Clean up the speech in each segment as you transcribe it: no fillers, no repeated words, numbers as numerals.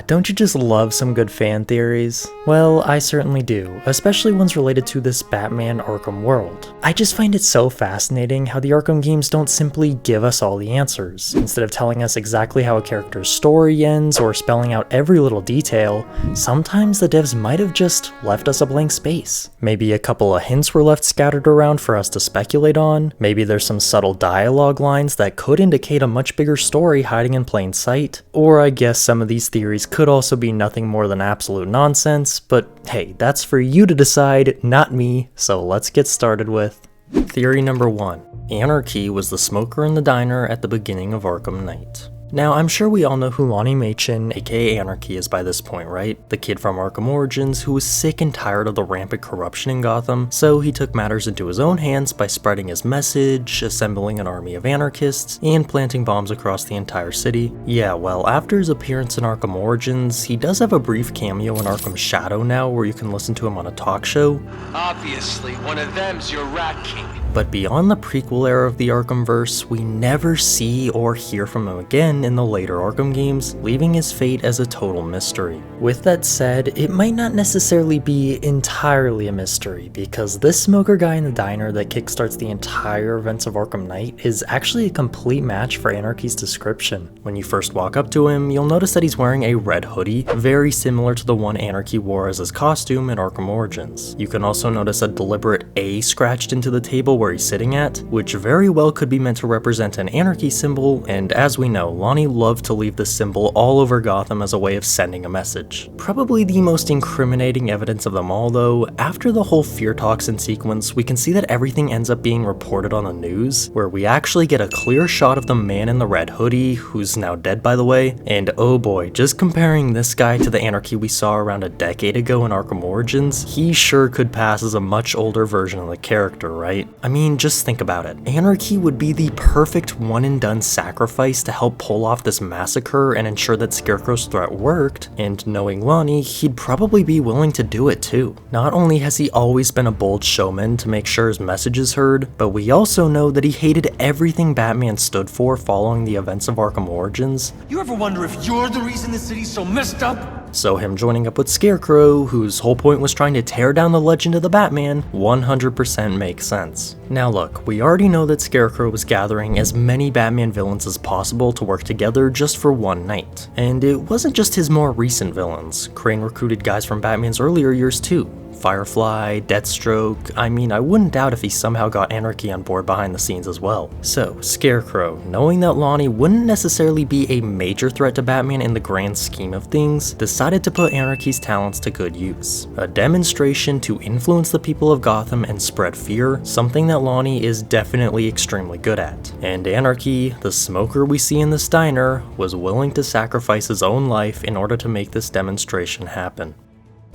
Don't you just love some good fan theories? Well, I certainly do, especially ones related to this Batman Arkham world. I just find it so fascinating how the Arkham games don't simply give us all the answers. Instead of telling us exactly how a character's story ends or spelling out every little detail, sometimes the devs might have just left us a blank space. Maybe a couple of hints were left scattered around for us to speculate on, maybe there's some subtle dialogue lines that could indicate a much bigger story hiding in plain sight, or I guess some of these theories could also be nothing more than absolute nonsense, but hey, that's for you to decide, not me, so let's get started with Theory number 1. Anarky was the smoker in the diner at the beginning of Arkham Knight. Now, I'm sure we all know who Lonnie Machin, aka Anarky, is by this point, right? The kid from Arkham Origins who was sick and tired of the rampant corruption in Gotham, so he took matters into his own hands by spreading his message, assembling an army of anarchists, and planting bombs across the entire city. Yeah, well, after his appearance in Arkham Origins, he does have a brief cameo in Arkham Shadow now where you can listen to him on a talk show. Obviously, one of them's your Rat King. But beyond the prequel era of the Arkhamverse, we never see or hear from him again in the later Arkham games, leaving his fate as a total mystery. With that said, it might not necessarily be entirely a mystery, because this smoker guy in the diner that kickstarts the entire events of Arkham Knight is actually a complete match for Anarky's description. When you first walk up to him, you'll notice that he's wearing a red hoodie, very similar to the one Anarky wore as his costume in Arkham Origins. You can also notice a deliberate A scratched into the table where he's sitting at, which very well could be meant to represent an Anarky symbol, and as we know, Lonnie loved to leave this symbol all over Gotham as a way of sending a message. Probably the most incriminating evidence of them all though, after the whole fear toxin sequence, we can see that everything ends up being reported on the news, where we actually get a clear shot of the man in the red hoodie, who's now dead by the way, and oh boy, just comparing this guy to the Anarky we saw around a decade ago in Arkham Origins, he sure could pass as a much older version of the character, right? I mean, just think about it. Anarky would be the perfect one and done sacrifice to help pull off this massacre and ensure that Scarecrow's threat worked, and knowing Lonnie, he'd probably be willing to do it too. Not only has he always been a bold showman to make sure his message is heard, but we also know that he hated everything Batman stood for following the events of Arkham Origins. You ever wonder if you're the reason the city's so messed up? So him joining up with Scarecrow, whose whole point was trying to tear down the legend of the Batman, 100% makes sense. Now look, we already know that Scarecrow was gathering as many Batman villains as possible to work together just for one night. And it wasn't just his more recent villains. Crane recruited guys from Batman's earlier years too. Firefly, Deathstroke, I mean, I wouldn't doubt if he somehow got Anarky on board behind the scenes as well. So, Scarecrow, knowing that Lonnie wouldn't necessarily be a major threat to Batman in the grand scheme of things, decided to put Anarky's talents to good use. A demonstration to influence the people of Gotham and spread fear, something that Lonnie is definitely extremely good at. And Anarky, the smoker we see in this diner, was willing to sacrifice his own life in order to make this demonstration happen.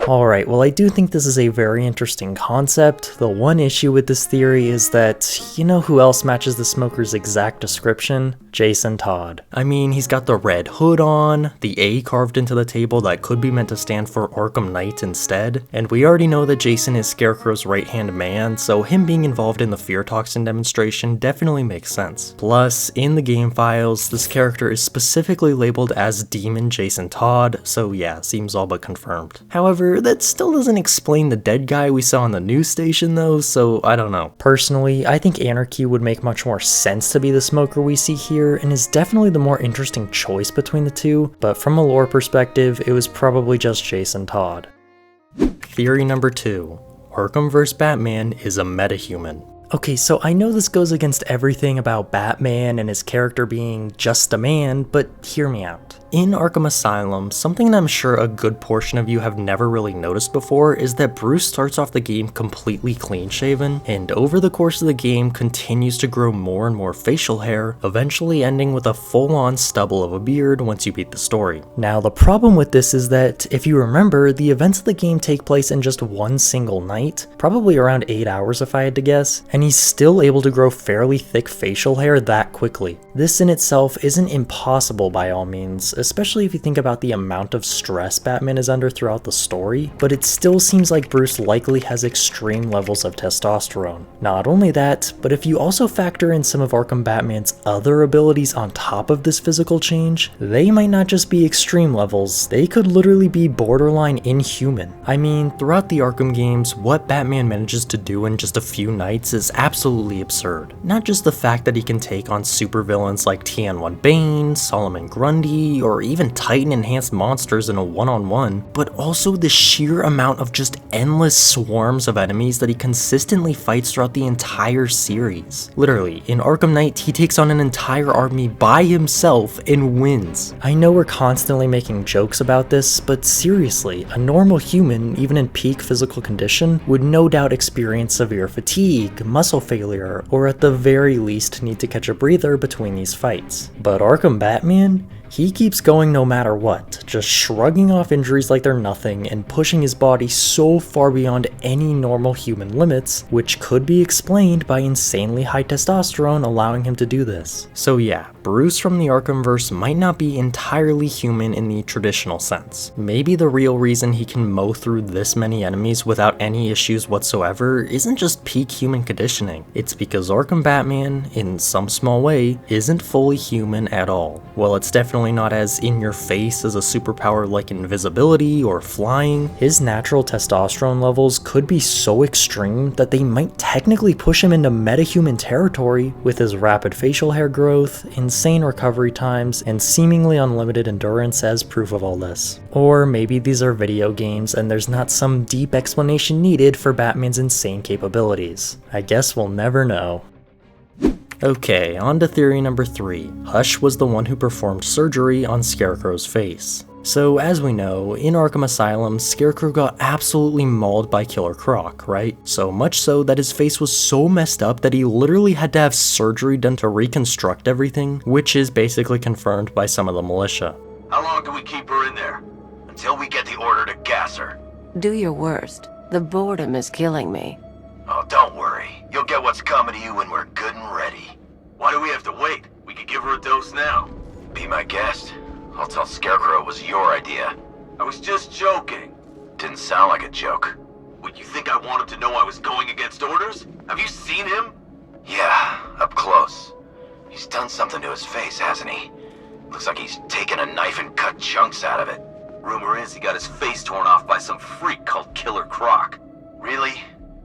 Alright, well I do think this is a very interesting concept. The one issue with this theory is that, you know who else matches the smoker's exact description? Jason Todd. I mean, he's got the red hood on, the A carved into the table that could be meant to stand for Arkham Knight instead, and we already know that Jason is Scarecrow's right-hand man, so him being involved in the fear toxin demonstration definitely makes sense. Plus, in the game files, this character is specifically labeled as Demon Jason Todd, so yeah, seems all but confirmed. However, that still doesn't explain the dead guy we saw on the news station though, so I don't know. Personally, I think Anarky would make much more sense to be the smoker we see here, and is definitely the more interesting choice between the two, but from a lore perspective, it was probably just Jason Todd. Theory number 2. Arkhamverse Batman is a metahuman. Okay, so I know this goes against everything about Batman and his character being just a man, but hear me out. In Arkham Asylum, something that I'm sure a good portion of you have never really noticed before is that Bruce starts off the game completely clean-shaven, and over the course of the game continues to grow more and more facial hair, eventually ending with a full-on stubble of a beard once you beat the story. Now, the problem with this is that, if you remember, the events of the game take place in just one single night, probably around 8 hours if I had to guess, and and he's still able to grow fairly thick facial hair that quickly. This in itself isn't impossible by all means, especially if you think about the amount of stress Batman is under throughout the story, but it still seems like Bruce likely has extreme levels of testosterone. Not only that, but if you also factor in some of Arkham Batman's other abilities on top of this physical change, they might not just be extreme levels, they could literally be borderline inhuman. I mean, throughout the Arkham games, what Batman manages to do in just a few nights is absolutely absurd. Not just the fact that he can take on supervillains like TN1 Bane, Solomon Grundy, or even Titan-enhanced monsters in a one-on-one, but also the sheer amount of just endless swarms of enemies that he consistently fights throughout the entire series. Literally, in Arkham Knight, he takes on an entire army by himself and wins. I know we're constantly making jokes about this, but seriously, a normal human, even in peak physical condition, would no doubt experience severe fatigue, muscle failure, or at the very least need to catch a breather between these fights. But Arkham Batman? He keeps going no matter what, just shrugging off injuries like they're nothing and pushing his body so far beyond any normal human limits, which could be explained by insanely high testosterone allowing him to do this. So yeah, Bruce from the Arkhamverse might not be entirely human in the traditional sense. Maybe the real reason he can mow through this many enemies without any issues whatsoever isn't just peak human conditioning, it's because Arkham Batman, in some small way, isn't fully human at all. Well, it's definitely not as in your face as a superpower like invisibility or flying, his natural testosterone levels could be so extreme that they might technically push him into metahuman territory with his rapid facial hair growth, insane recovery times, and seemingly unlimited endurance as proof of all this. Or maybe these are video games and there's not some deep explanation needed for Batman's insane capabilities. I guess we'll never know. Okay, on to theory number 3. Hush was the one who performed surgery on Scarecrow's face. So as we know, in Arkham Asylum, Scarecrow got absolutely mauled by Killer Croc, right? So much so that his face was so messed up that he literally had to have surgery done to reconstruct everything, which is basically confirmed by some of the militia. How long do we keep her in there? Until we get the order to gas her. Do your worst. The boredom is killing me. Oh, don't worry. You'll get what's coming to you when we're good and ready. Why do we have to wait? We could give her a dose now. Be my guest. I'll tell Scarecrow it was your idea. I was just joking. Didn't sound like a joke. What, you think I want him to know I was going against orders? Have you seen him? Yeah, up close. He's done something to his face, hasn't he? Looks like he's taken a knife and cut chunks out of it. Rumor is he got his face torn off by some freak called Killer Croc. Really?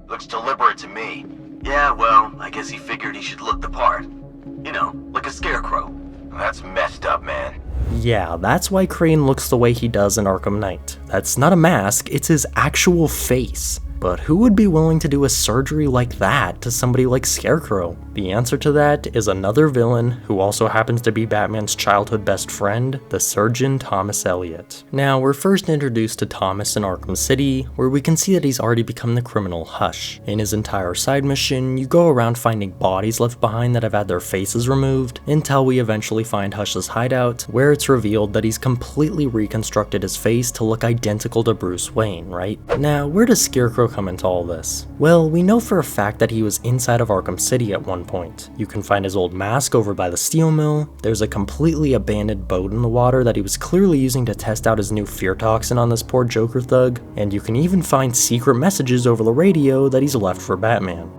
Looks deliberate to me. Yeah, well, I guess he figured he should look the part. You know, like a scarecrow. That's messed up, man. Yeah, that's why Crane looks the way he does in Arkham Knight. That's not a mask, it's his actual face. But who would be willing to do a surgery like that to somebody like Scarecrow? The answer to that is another villain who also happens to be Batman's childhood best friend, the surgeon Thomas Elliot. Now, we're first introduced to Thomas in Arkham City, where we can see that he's already become the criminal Hush. In his entire side mission, you go around finding bodies left behind that have had their faces removed, until we eventually find Hush's hideout, where it's revealed that he's completely reconstructed his face to look identical to Bruce Wayne, right? Now, where does Scarecrow come into all this? Well, we know for a fact that he was inside of Arkham City at one point. You can find his old mask over by the steel mill, there's a completely abandoned boat in the water that he was clearly using to test out his new fear toxin on this poor Joker thug, and you can even find secret messages over the radio that he's left for Batman.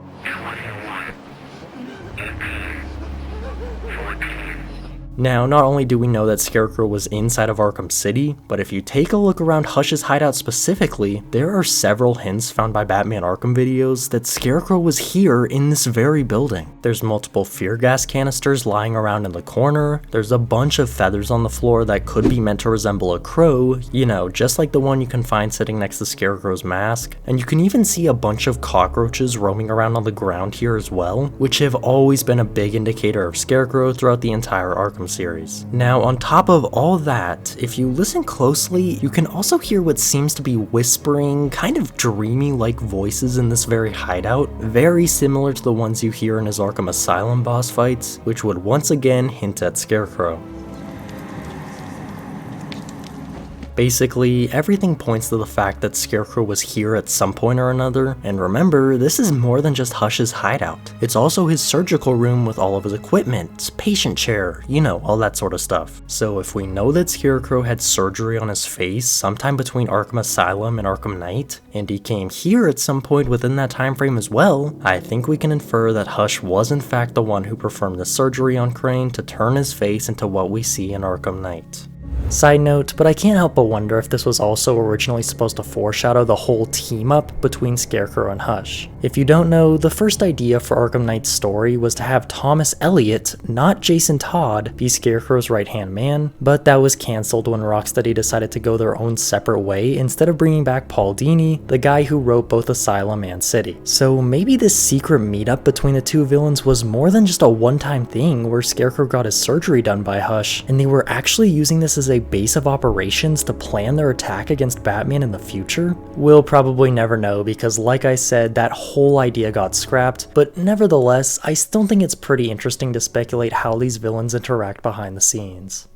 Now, not only do we know that Scarecrow was inside of Arkham City, but if you take a look around Hush's hideout specifically, there are several hints found by Batman Arkham videos that Scarecrow was here in this very building. There's multiple fear gas canisters lying around in the corner, there's a bunch of feathers on the floor that could be meant to resemble a crow, you know, just like the one you can find sitting next to Scarecrow's mask, and you can even see a bunch of cockroaches roaming around on the ground here as well, which have always been a big indicator of Scarecrow throughout the entire Arkham series. Now, on top of all that, if you listen closely, you can also hear what seems to be whispering, kind of dreamy-like voices in this very hideout, very similar to the ones you hear in his Arkham Asylum boss fights, which would once again hint at Scarecrow. Basically, everything points to the fact that Scarecrow was here at some point or another, and remember, this is more than just Hush's hideout. It's also his surgical room with all of his equipment, patient chair, you know, all that sort of stuff. So if we know that Scarecrow had surgery on his face sometime between Arkham Asylum and Arkham Knight, and he came here at some point within that time frame as well, I think we can infer that Hush was in fact the one who performed the surgery on Crane to turn his face into what we see in Arkham Knight. Side note, but I can't help but wonder if this was also originally supposed to foreshadow the whole team up between Scarecrow and Hush. If you don't know, the first idea for Arkham Knight's story was to have Thomas Elliot, not Jason Todd, be Scarecrow's right-hand man, but that was cancelled when Rocksteady decided to go their own separate way instead of bringing back Paul Dini, the guy who wrote both Asylum and City. So maybe this secret meetup between the two villains was more than just a one-time thing where Scarecrow got his surgery done by Hush, and they were actually using this as a base of operations to plan their attack against Batman in the future? We'll probably never know because, like I said, that whole idea got scrapped, but nevertheless, I still think it's pretty interesting to speculate how these villains interact behind the scenes.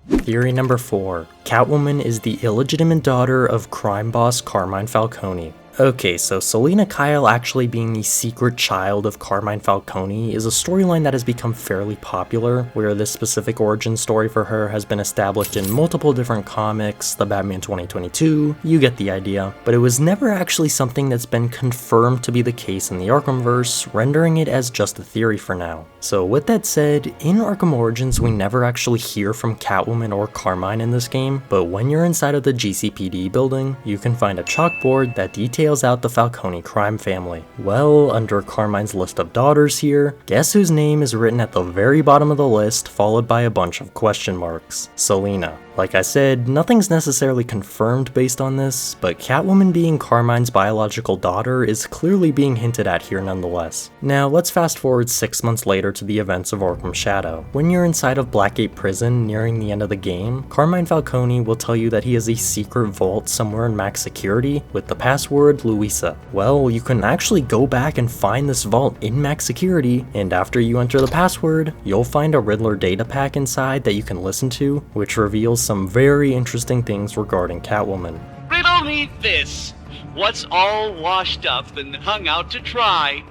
Theory number 4. Catwoman is the illegitimate daughter of crime boss Carmine Falcone. Okay, so Selina Kyle actually being the secret child of Carmine Falcone is a storyline that has become fairly popular, where this specific origin story for her has been established in multiple different comics, the Batman 2022, you get the idea, but it was never actually something that's been confirmed to be the case in the Arkhamverse, rendering it as just a theory for now. So with that said, in Arkham Origins we never actually hear from Catwoman or Carmine in this game, but when you're inside of the GCPD building, you can find a chalkboard that details out the Falcone crime family. Well, under Carmine's list of daughters here, guess whose name is written at the very bottom of the list, followed by a bunch of question marks? Selina. Like I said, nothing's necessarily confirmed based on this, but Catwoman being Carmine's biological daughter is clearly being hinted at here nonetheless. Now, let's fast forward 6 months later to the events of Arkham Shadow. When you're inside of Blackgate Prison nearing the end of the game, Carmine Falcone will tell you that he has a secret vault somewhere in max security with the password Luisa. Well, you can actually go back and find this vault in max security, and after you enter the password, you'll find a Riddler data pack inside that you can listen to, which reveals some very interesting things regarding Catwoman. Riddle me this. What's all washed up and hung out to dry?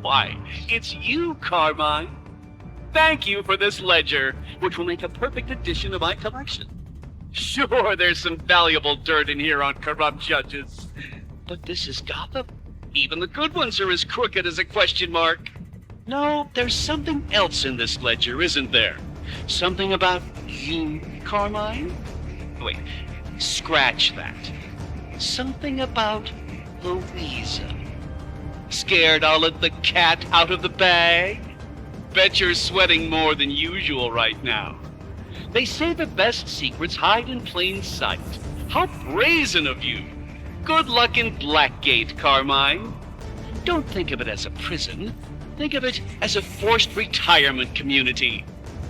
Why, it's you, Carmine. Thank you for this ledger, which will make a perfect addition to my collection. Sure, there's some valuable dirt in here on corrupt judges, but this is Gotham. Even the good ones are as crooked as a question mark. No, there's something else in this ledger, isn't there? Something about you, Carmine? Wait, scratch that. Something about Louisa. Scared I'll let the cat out of the bag? Bet you're sweating more than usual right now. They say the best secrets hide in plain sight. How brazen of you! Good luck in Blackgate, Carmine. Don't think of it as a prison. Think of it as a forced retirement community.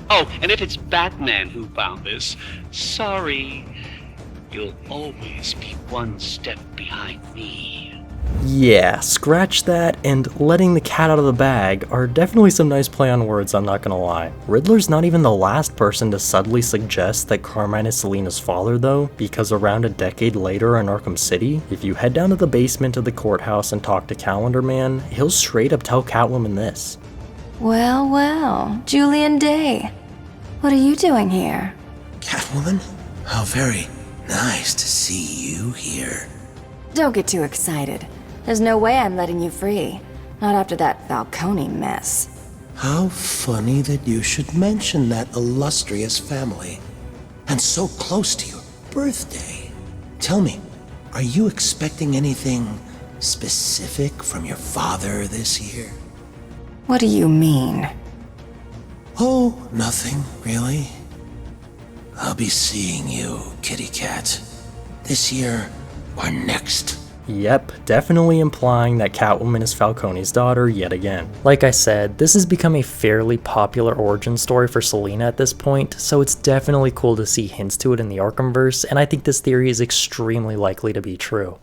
Oh, and if it's Batman who found this, sorry. You'll always be one step behind me. Yeah, scratch that and letting the cat out of the bag are definitely some nice play on words, I'm not gonna lie. Riddler's not even the last person to subtly suggest that Carmine is Selina's father though, because around a decade later in Arkham City, if you head down to the basement of the courthouse and talk to Calendar Man, he'll straight up tell Catwoman this. Well, well, Julian Day. What are you doing here? Catwoman? How very nice to see you here. Don't get too excited. There's no way I'm letting you free. Not after that Falcone mess. How funny that you should mention that illustrious family. And so close to your birthday. Tell me, are you expecting anything specific from your father this year? What do you mean? Oh, nothing, really. I'll be seeing you, kitty cat. This year or next. Yep, definitely implying that Catwoman is Falcone's daughter yet again. Like I said, this has become a fairly popular origin story for Selina at this point, so it's definitely cool to see hints to it in the Arkhamverse, and I think this theory is extremely likely to be true.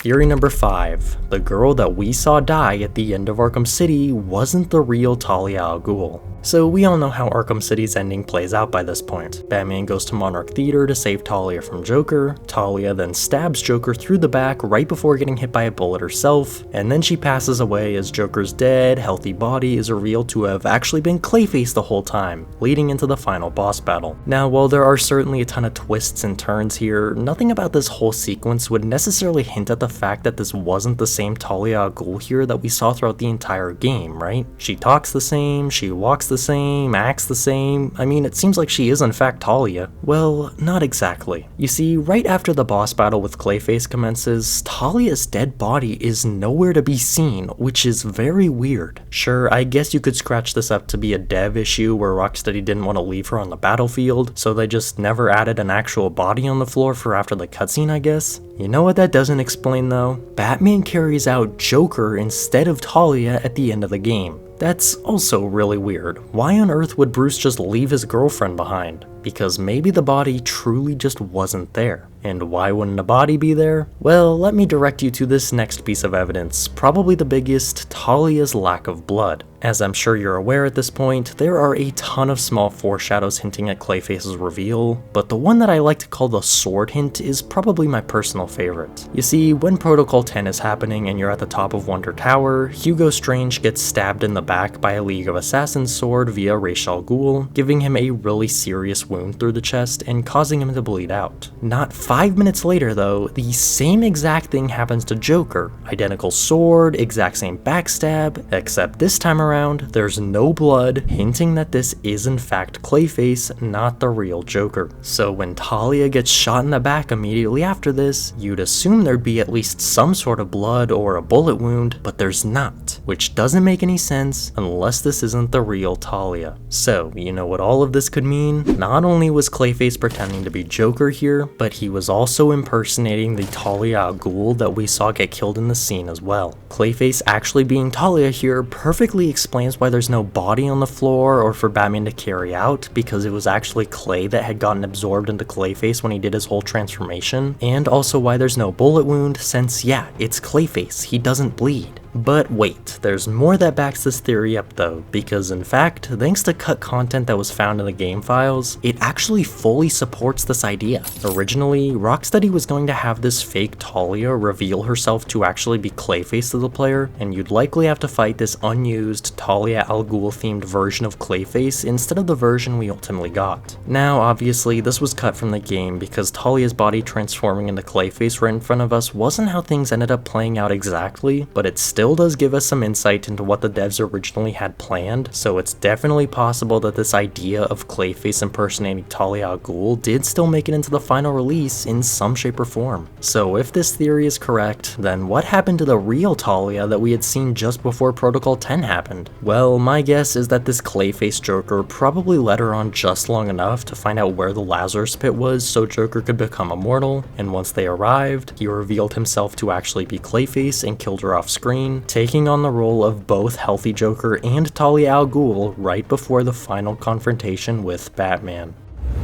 Theory number 5. The girl that we saw die at the end of Arkham City wasn't the real Talia al Ghul. So we all know how Arkham City's ending plays out by this point. Batman goes to Monarch Theater to save Talia from Joker, Talia then stabs Joker through the back right before getting hit by a bullet herself, and then she passes away as Joker's dead, healthy body is revealed to have actually been Clayface the whole time, leading into the final boss battle. Now, while there are certainly a ton of twists and turns here, nothing about this whole sequence would necessarily hint at the fact that this wasn't the same Talia al Ghul here that we saw throughout the entire game, right? She talks the same, she walks the same, acts the same. I mean, it seems like she is in fact Talia. Well, not exactly. You see, right after the boss battle with Clayface commences, Talia's dead body is nowhere to be seen, which is very weird. Sure, I guess you could scratch this up to be a dev issue where Rocksteady didn't want to leave her on the battlefield, so they just never added an actual body on the floor for after the cutscene, I guess? You know what that doesn't explain though? Batman carries out Joker instead of Talia at the end of the game. That's also really weird. Why on earth would Bruce just leave his girlfriend behind? Because maybe the body truly just wasn't there. And why wouldn't a body be there? Well, let me direct you to this next piece of evidence, probably the biggest, Talia's lack of blood. As I'm sure you're aware at this point, there are a ton of small foreshadows hinting at Clayface's reveal, but the one that I like to call the sword hint is probably my personal favorite. You see, when Protocol 10 is happening and you're at the top of Wonder Tower, Hugo Strange gets stabbed in the back by a League of Assassins sword via Ra's al Ghul, giving him a really serious wound through the chest and causing him to bleed out. Not 5 minutes later though, the same exact thing happens to Joker. Identical sword, exact same backstab, except this time around there's no blood, hinting that this is in fact Clayface, not the real Joker. So when Talia gets shot in the back immediately after this, you'd assume there'd be at least some sort of blood or a bullet wound, but there's not, which doesn't make any sense unless this isn't the real Talia. So, you know what all of this could mean? Not only was Clayface pretending to be Joker here, but he was also impersonating the Talia al Ghul that we saw get killed in the scene as well. Clayface actually being Talia here perfectly explains why there's no body on the floor or for Batman to carry out, because it was actually Clay that had gotten absorbed into Clayface when he did his whole transformation, and also why there's no bullet wound since, yeah, it's Clayface, he doesn't bleed. But wait, there's more that backs this theory up though, because in fact, thanks to cut content that was found in the game files, it actually fully supports this idea. Originally, Rocksteady was going to have this fake Talia reveal herself to actually be Clayface to the player, and you'd likely have to fight this unused Talia al Ghul themed version of Clayface instead of the version we ultimately got. Now, obviously, this was cut from the game because Talia's body transforming into Clayface right in front of us wasn't how things ended up playing out exactly, but it still does give us some insight into what the devs originally had planned, so it's definitely possible that this idea of Clayface impersonating Talia al Ghul did still make it into the final release in some shape or form. So if this theory is correct, then what happened to the real Talia that we had seen just before Protocol 10 happened? Well, my guess is that this Clayface Joker probably led her on just long enough to find out where the Lazarus Pit was so Joker could become immortal, and once they arrived, he revealed himself to actually be Clayface and killed her off screen, taking on the role of both Healthy Joker and Talia al Ghul right before the final confrontation with Batman.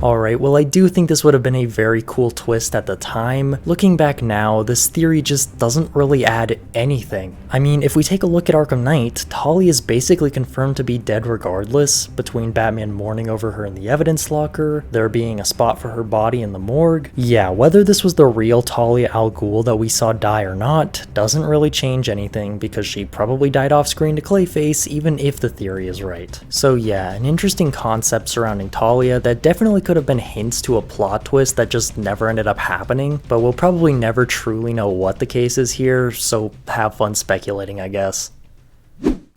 Alright, well I do think this would have been a very cool twist at the time. Looking back now, this theory just doesn't really add anything. I mean, if we take a look at Arkham Knight, Talia is basically confirmed to be dead regardless, between Batman mourning over her in the evidence locker, there being a spot for her body in the morgue. Yeah, whether this was the real Talia al Ghul that we saw die or not, doesn't really change anything because she probably died off screen to Clayface even if the theory is right. So yeah, an interesting concept surrounding Talia that definitely could have been hints to a plot twist that just never ended up happening, but we'll probably never truly know what the case is here, so have fun speculating, I guess.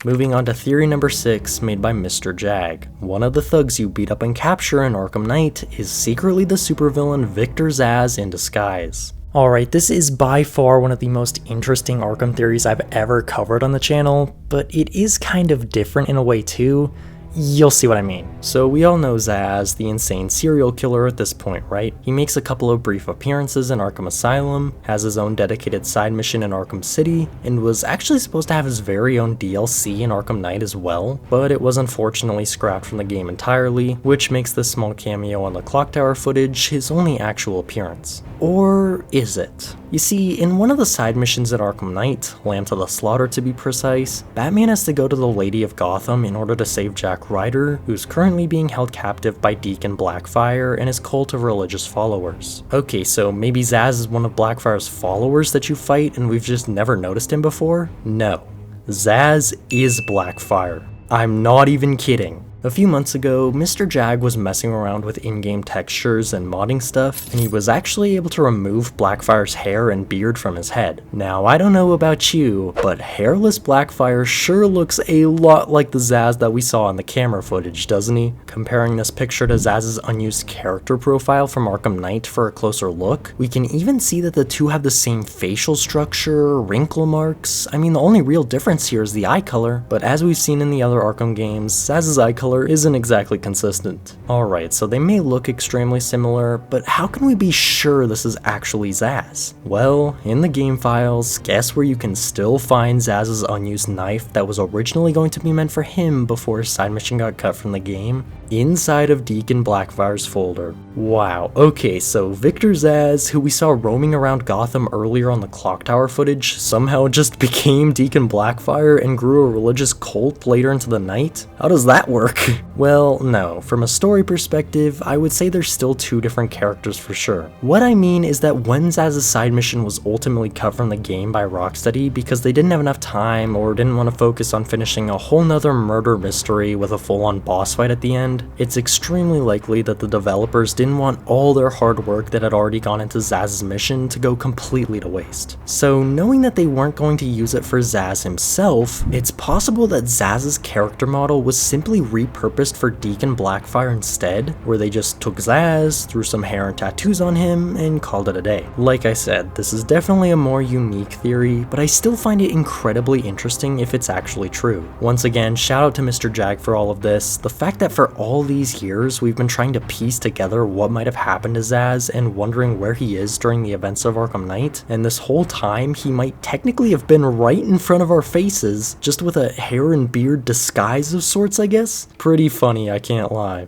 Moving on to theory number 6, made by Mr. Jag. One of the thugs you beat up and capture in Arkham Knight is secretly the supervillain Victor Zsasz in disguise. Alright, this is by far one of the most interesting Arkham theories I've ever covered on the channel, but it is kind of different in a way too. You'll see what I mean. So we all know Zsasz, the insane serial killer at this point, right? He makes a couple of brief appearances in Arkham Asylum, has his own dedicated side mission in Arkham City, and was actually supposed to have his very own DLC in Arkham Knight as well, but it was unfortunately scrapped from the game entirely, which makes this small cameo on the clock tower footage his only actual appearance. Or is it? You see, in one of the side missions at Arkham Knight, Lamb to the Slaughter to be precise, Batman has to go to the Lady of Gotham in order to save Jack Ryder, who's currently being held captive by Deacon Blackfire and his cult of religious followers. Okay, so maybe Zsasz is one of Blackfire's followers that you fight and we've just never noticed him before? No. Zsasz is Blackfire. I'm not even kidding. A few months ago, Mr. Jag was messing around with in-game textures and modding stuff, and he was actually able to remove Blackfire's hair and beard from his head. Now, I don't know about you, but hairless Blackfire sure looks a lot like the Zsasz that we saw in the camera footage, doesn't he? Comparing this picture to Zsasz's unused character profile from Arkham Knight for a closer look, we can even see that the two have the same facial structure, wrinkle marks. I mean, the only real difference here is the eye color, but as we've seen in the other Arkham games, Zsasz's eye color isn't exactly consistent. Alright, so they may look extremely similar, but how can we be sure this is actually Zsasz? Well, in the game files, guess where you can still find Zsasz's unused knife that was originally going to be meant for him before his side mission got cut from the game? Inside of Deacon Blackfire's folder. Wow, okay, so Victor Zsasz, who we saw roaming around Gotham earlier on the Clock Tower footage, somehow just became Deacon Blackfire and grew a religious cult later into the night? How does that work? Well, no. From a story perspective, I would say there's still two different characters for sure. What I mean is that when Zsasz's side mission was ultimately cut from the game by Rocksteady because they didn't have enough time or didn't want to focus on finishing a whole nother murder mystery with a full-on boss fight at the end, it's extremely likely that the developers didn't want all their hard work that had already gone into Zsasz's mission to go completely to waste. So knowing that they weren't going to use it for Zsasz himself, it's possible that Zsasz's character model was simply repurposed for Deacon Blackfire instead, where they just took Zsasz, threw some hair and tattoos on him, and called it a day. Like I said, this is definitely a more unique theory, but I still find it incredibly interesting if it's actually true. Once again, shout out to Mr. Jag for all of this. The fact that for all these years we've been trying to piece together what might have happened to Zsasz and wondering where he is during the events of Arkham Knight, and this whole time he might technically have been right in front of our faces, just with a hair and beard disguise of sorts, I guess? Pretty funny, I can't lie.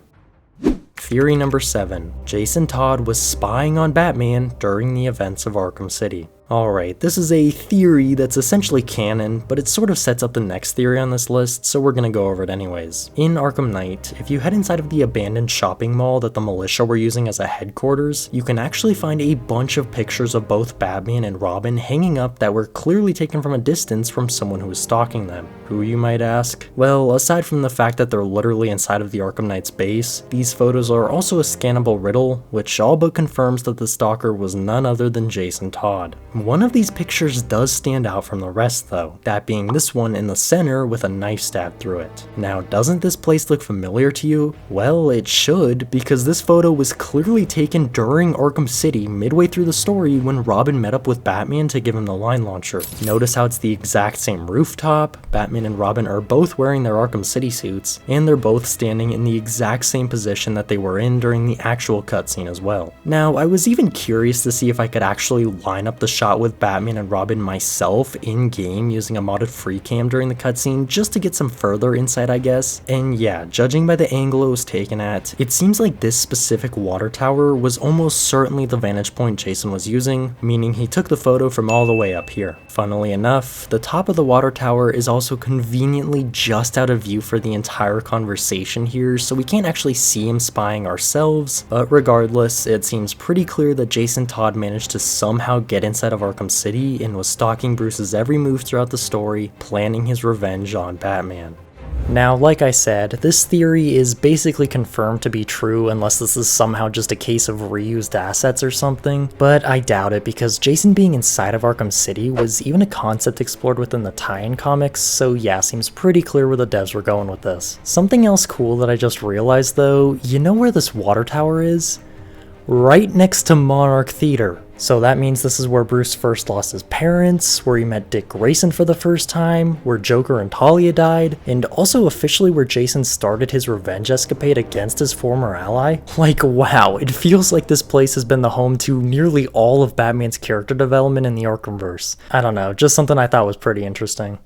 Theory number 7. Jason Todd was spying on Batman during the events of Arkham City. Alright, this is a theory that's essentially canon, but it sort of sets up the next theory on this list, so we're gonna go over it anyways. In Arkham Knight, if you head inside of the abandoned shopping mall that the militia were using as a headquarters, you can actually find a bunch of pictures of both Batman and Robin hanging up that were clearly taken from a distance from someone who was stalking them. Who, you might ask? Well, aside from the fact that they're literally inside of the Arkham Knight's base, these photos are also a scannable riddle, which all but confirms that the stalker was none other than Jason Todd. One of these pictures does stand out from the rest though, that being this one in the center with a knife stabbed through it. Now, doesn't this place look familiar to you? Well, it should, because this photo was clearly taken during Arkham City midway through the story when Robin met up with Batman to give him the line launcher. Notice how it's the exact same rooftop, Batman and Robin are both wearing their Arkham City suits, and they're both standing in the exact same position that they were in during the actual cutscene as well. Now, I was even curious to see if I could actually line up the shot with Batman and Robin myself in-game using a modded free cam during the cutscene just to get some further insight, I guess. And yeah, judging by the angle it was taken at, it seems like this specific water tower was almost certainly the vantage point Jason was using, meaning he took the photo from all the way up here. Funnily enough, the top of the water tower is also conveniently just out of view for the entire conversation here, so we can't actually see him spying ourselves, but regardless, it seems pretty clear that Jason Todd managed to somehow get inside of Arkham City and was stalking Bruce's every move throughout the story, planning his revenge on Batman. Now, like I said, this theory is basically confirmed to be true unless this is somehow just a case of reused assets or something, but I doubt it because Jason being inside of Arkham City was even a concept explored within the tie-in comics, so yeah, seems pretty clear where the devs were going with this. Something else cool that I just realized though, you know where this water tower is? Right next to Monarch Theater. So that means this is where Bruce first lost his parents, where he met Dick Grayson for the first time, where Joker and Talia died, and also officially where Jason started his revenge escapade against his former ally. Like, wow, it feels like this place has been the home to nearly all of Batman's character development in the Arkhamverse. I don't know, just something I thought was pretty interesting.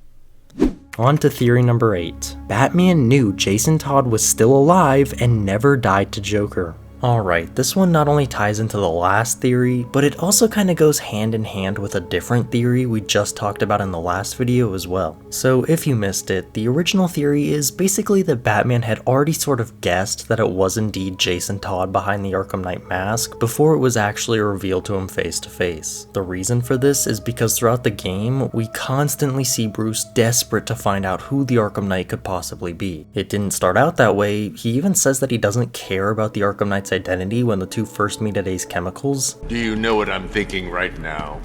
On to theory number 8. Batman knew Jason Todd was still alive and never died to Joker. Alright, this one not only ties into the last theory, but it also kinda goes hand in hand with a different theory we just talked about in the last video as well. So if you missed it, the original theory is basically that Batman had already sort of guessed that it was indeed Jason Todd behind the Arkham Knight mask before it was actually revealed to him face to face. The reason for this is because throughout the game, we constantly see Bruce desperate to find out who the Arkham Knight could possibly be. It didn't start out that way. He even says that he doesn't care about the Arkham Knight's identity when the two first meet at Ace Chemicals. Do you know what I'm thinking right now?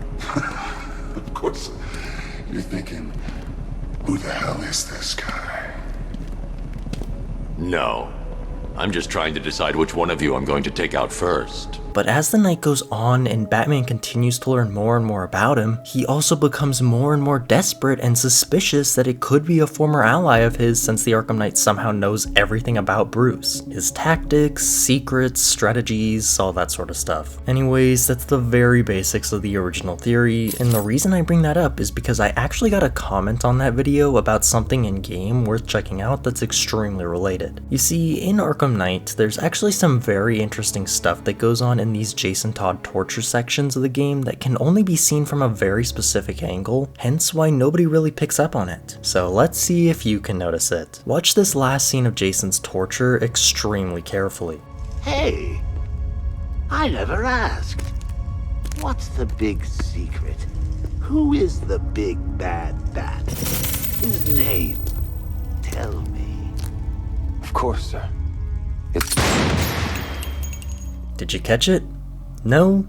Of course, you're thinking, who the hell is this guy? No. I'm just trying to decide which one of you I'm going to take out first. But as the night goes on and Batman continues to learn more and more about him, he also becomes more and more desperate and suspicious that it could be a former ally of his, since the Arkham Knight somehow knows everything about Bruce. His tactics, secrets, strategies, all that sort of stuff. Anyways, that's the very basics of the original theory, and the reason I bring that up is because I actually got a comment on that video about something in game worth checking out that's extremely related. You see, in Arkham Knight, there's actually some very interesting stuff that goes on in these Jason Todd torture sections of the game that can only be seen from a very specific angle, hence why nobody really picks up on it. So let's see if you can notice it. Watch this last scene of Jason's torture extremely carefully. Hey, I never asked. What's the big secret? Who is the big bad bat? His name. Tell me. Of course, sir. It's... Did you catch it? No?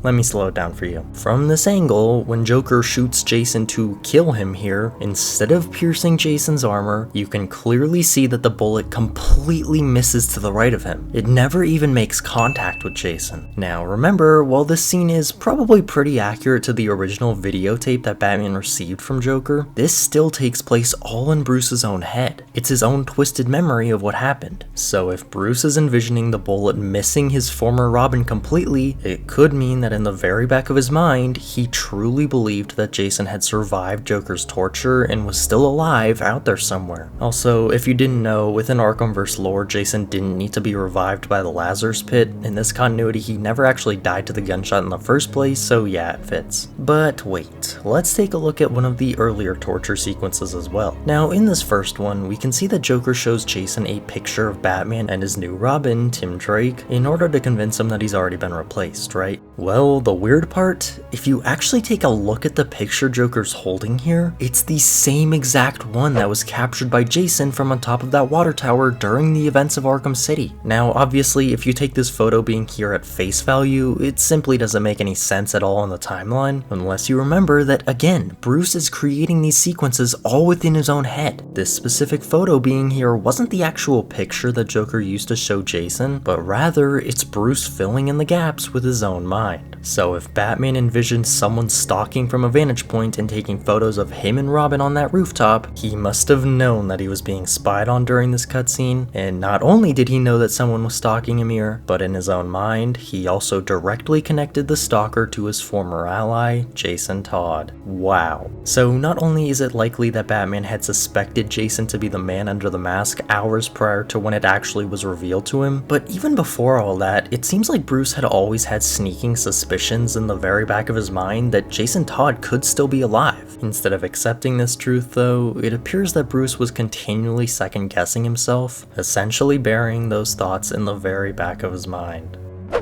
Let me slow it down for you. From this angle, when Joker shoots Jason to kill him here, instead of piercing Jason's armor, you can clearly see that the bullet completely misses to the right of him. It never even makes contact with Jason. Now remember, while this scene is probably pretty accurate to the original videotape that Batman received from Joker, this still takes place all in Bruce's own head. It's his own twisted memory of what happened. So if Bruce is envisioning the bullet missing his former Robin completely, it could mean that in the very back of his mind, he truly believed that Jason had survived Joker's torture and was still alive out there somewhere. Also, if you didn't know, within Arkhamverse lore, Jason didn't need to be revived by the Lazarus Pit. In this continuity, he never actually died to the gunshot in the first place, so yeah, it fits. But wait, let's take a look at one of the earlier torture sequences as well. Now, in this first one, we can see that Joker shows Jason a picture of Batman and his new Robin, Tim Drake, in order to convince him that he's already been replaced, right? Well, the weird part, if you actually take a look at the picture Joker's holding here, it's the same exact one that was captured by Jason from on top of that water tower during the events of Arkham City. Now, obviously, if you take this photo being here at face value, it simply doesn't make any sense at all in the timeline, unless you remember that, again, Bruce is creating these sequences all within his own head. This specific photo being here wasn't the actual picture that Joker used to show Jason, but rather, it's Bruce filling in the gaps with his own mind. So if Batman envisioned someone stalking from a vantage point and taking photos of him and Robin on that rooftop, he must have known that he was being spied on during this cutscene, and not only did he know that someone was stalking him here, but in his own mind, he also directly connected the stalker to his former ally, Jason Todd. Wow. So not only is it likely that Batman had suspected Jason to be the man under the mask hours prior to when it actually was revealed to him, but even before all that, it seems like Bruce had always had sneaking suspicions in the very back of his mind that Jason Todd could still be alive. Instead of accepting this truth though, it appears that Bruce was continually second guessing himself, essentially burying those thoughts in the very back of his mind.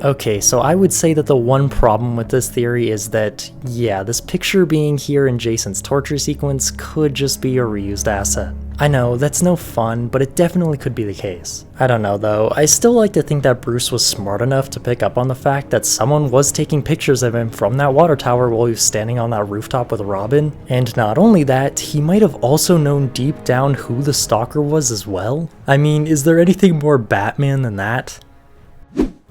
Okay, so I would say that the one problem with this theory is that, yeah, this picture being here in Jason's torture sequence could just be a reused asset. I know, that's no fun, but it definitely could be the case. I don't know though, I still like to think that Bruce was smart enough to pick up on the fact that someone was taking pictures of him from that water tower while he was standing on that rooftop with Robin, and not only that, he might have also known deep down who the stalker was as well. I mean, is there anything more Batman than that?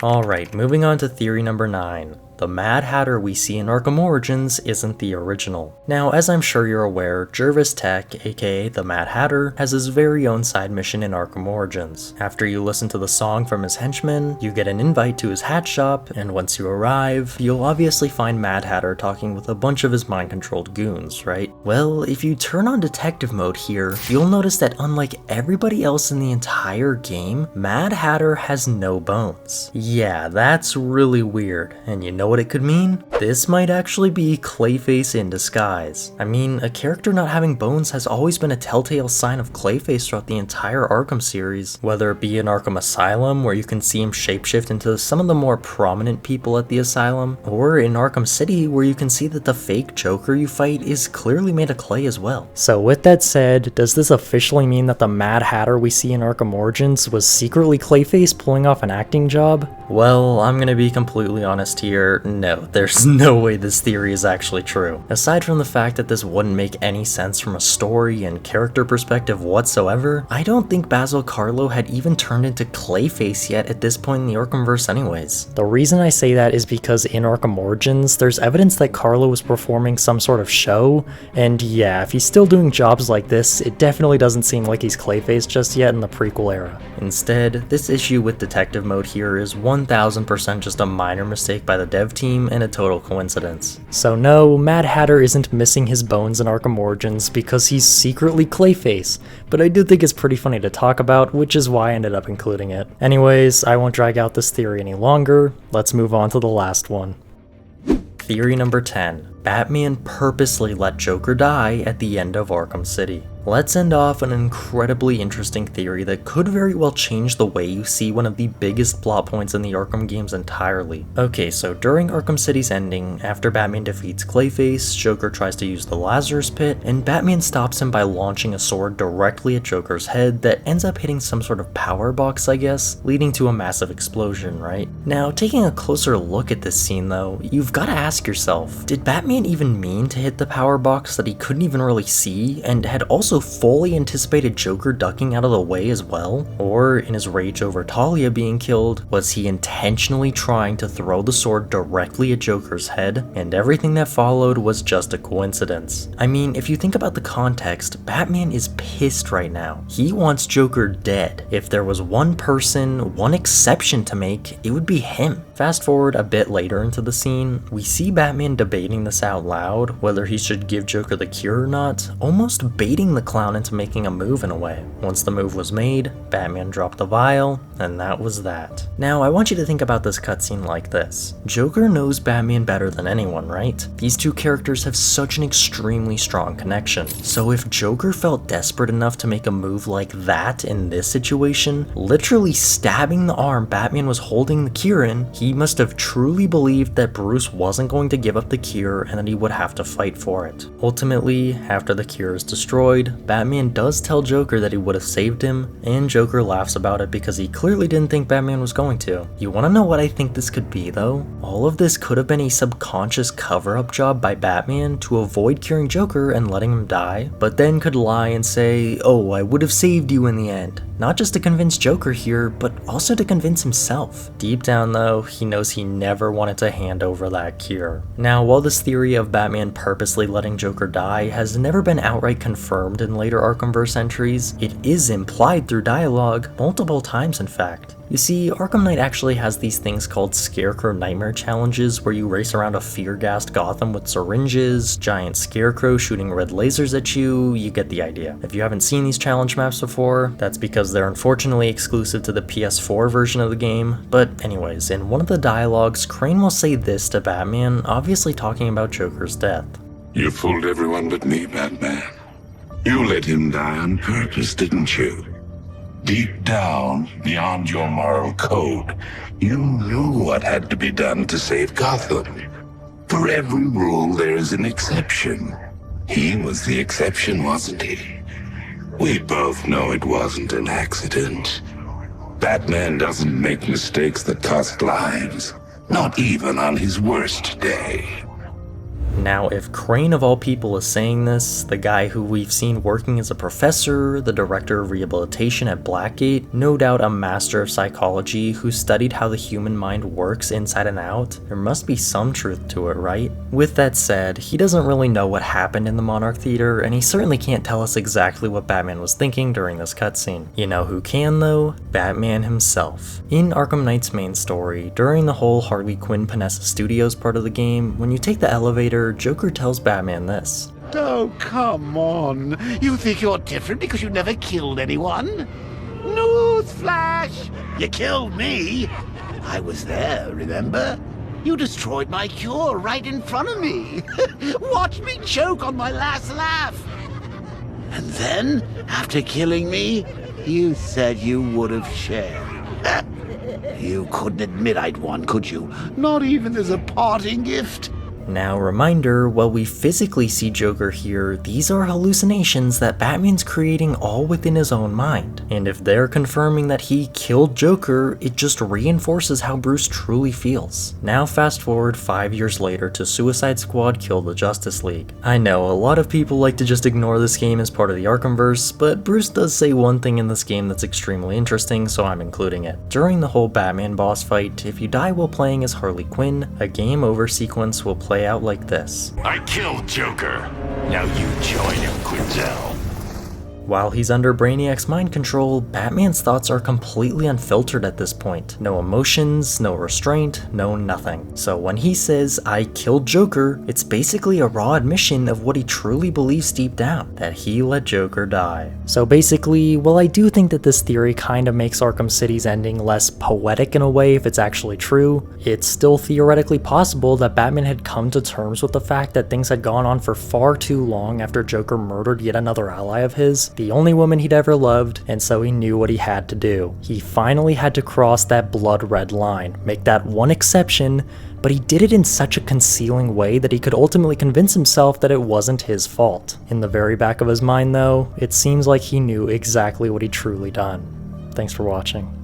Alright, moving on to theory number 9. the Mad Hatter we see in Arkham Origins isn't the original. Now, as I'm sure you're aware, Jervis Tech, aka the Mad Hatter, has his very own side mission in Arkham Origins. After you listen to the song from his henchmen, you get an invite to his hat shop, and once you arrive, you'll obviously find Mad Hatter talking with a bunch of his mind-controlled goons, right? Well, if you turn on detective mode here, you'll notice that unlike everybody else in the entire game, Mad Hatter has no bones. Yeah, that's really weird, and you know what it could mean? This might actually be Clayface in disguise. I mean, a character not having bones has always been a telltale sign of Clayface throughout the entire Arkham series, whether it be in Arkham Asylum, where you can see him shapeshift into some of the more prominent people at the asylum, or in Arkham City, where you can see that the fake Joker you fight is clearly made of clay as well. So with that said, does this officially mean that the Mad Hatter we see in Arkham Origins was secretly Clayface pulling off an acting job? Well, I'm gonna be completely honest here, no, there's no way this theory is actually true. Aside from the fact that this wouldn't make any sense from a story and character perspective whatsoever, I don't think Basil Karlo had even turned into Clayface yet at this point in the Arkhamverse anyways. The reason I say that is because in Arkham Origins, there's evidence that Karlo was performing some sort of show, and yeah, if he's still doing jobs like this, it definitely doesn't seem like he's Clayface just yet in the prequel era. Instead, this issue with detective mode here is 1000% just a minor mistake by the dev team and a total coincidence. So no, Mad Hatter isn't missing his bones in Arkham Origins because he's secretly Clayface, but I do think it's pretty funny to talk about, which is why I ended up including it. Anyways, I won't drag out this theory any longer, let's move on to the last one. Theory number 10. Batman purposely let Joker die at the end of Arkham City. Let's end off an incredibly interesting theory that could very well change the way you see one of the biggest plot points in the Arkham games entirely. Okay, so during Arkham City's ending, after Batman defeats Clayface, Joker tries to use the Lazarus Pit, and Batman stops him by launching a sword directly at Joker's head that ends up hitting some sort of power box, I guess, leading to a massive explosion, right? Now, taking a closer look at this scene though, you've got to ask yourself, did Batman even mean to hit the power box that he couldn't even really see, and had also fully anticipated Joker ducking out of the way as well? Or, in his rage over Talia being killed, was he intentionally trying to throw the sword directly at Joker's head, and everything that followed was just a coincidence? I mean, if you think about the context, Batman is pissed right now. He wants Joker dead. If there was one person, one exception to make, it would be him. Fast forward a bit later into the scene, we see Batman debating this out loud, whether he should give Joker the cure or not, almost baiting the clown into making a move in a way. Once the move was made, Batman dropped the vial, and that was that. Now, I want you to think about this cutscene like this. Joker knows Batman better than anyone, right? These two characters have such an extremely strong connection. So if Joker felt desperate enough to make a move like that in this situation, literally stabbing the arm Batman was holding the cure in, he must have truly believed that Bruce wasn't going to give up the cure and that he would have to fight for it. Ultimately, after the cure is destroyed, Batman does tell Joker that he would have saved him, and Joker laughs about it because he clearly didn't think Batman was going to. You want to know what I think this could be though? All of this could have been a subconscious cover-up job by Batman to avoid curing Joker and letting him die, but then could lie and say, oh, I would have saved you in the end. Not just to convince Joker here, but also to convince himself. Deep down though, he knows he never wanted to hand over that cure. Now, while this theory of Batman purposely letting Joker die has never been outright confirmed in later Arkhamverse entries, it is implied through dialogue, multiple times in fact. You see, Arkham Knight actually has these things called Scarecrow Nightmare Challenges where you race around a fear-gassed Gotham with syringes, giant Scarecrow shooting red lasers at you get the idea. If you haven't seen these challenge maps before, that's because they're unfortunately exclusive to the PS4 version of the game, but anyways, in one of the dialogues, Crane will say this to Batman, obviously talking about Joker's death. You fooled everyone but me, Batman. You let him die on purpose, didn't you? Deep down, beyond your moral code, you knew what had to be done to save Gotham. For every rule, there is an exception. He was the exception, wasn't he? We both know it wasn't an accident. Batman doesn't make mistakes that cost lives, not even on his worst day. Now, if Crane of all people is saying this, the guy who we've seen working as a professor, the director of rehabilitation at Blackgate, no doubt a master of psychology who studied how the human mind works inside and out, there must be some truth to it, right? With that said, he doesn't really know what happened in the Monarch Theater, and he certainly can't tell us exactly what Batman was thinking during this cutscene. You know who can though? Batman himself. In Arkham Knight's main story, during the whole Harley Quinn Panessa Studios part of the game, when you take the elevator, Joker tells Batman this. Oh, come on. You think you're different because you never killed anyone? Newsflash! You killed me! I was there, remember? You destroyed my cure right in front of me. Watch me choke on my last laugh. And then, after killing me, you said you would have shared. You couldn't admit I'd won, could you? Not even as a parting gift? Now, reminder, while we physically see Joker here, these are hallucinations that Batman's creating all within his own mind. And if they're confirming that he killed Joker, it just reinforces how Bruce truly feels. Now fast forward 5 years later to Suicide Squad Kill the Justice League. I know, a lot of people like to just ignore this game as part of the Arkhamverse, but Bruce does say one thing in this game that's extremely interesting, so I'm including it. During the whole Batman boss fight, if you die while playing as Harley Quinn, a game over sequence will play out like this. I killed Joker. Now you join him, Quinzel. While he's under Brainiac's mind control, Batman's thoughts are completely unfiltered at this point. No emotions, no restraint, no nothing. So when he says, I killed Joker, it's basically a raw admission of what he truly believes deep down, that he let Joker die. So basically, while I do think that this theory kind of makes Arkham City's ending less poetic in a way if it's actually true, it's still theoretically possible that Batman had come to terms with the fact that things had gone on for far too long after Joker murdered yet another ally of his, the only woman he'd ever loved, and so he knew what he had to do. He finally had to cross that blood red line, make that one exception, but he did it in such a concealing way that he could ultimately convince himself that it wasn't his fault. In the very back of his mind though, it seems like he knew exactly what he'd truly done. Thanks for watching.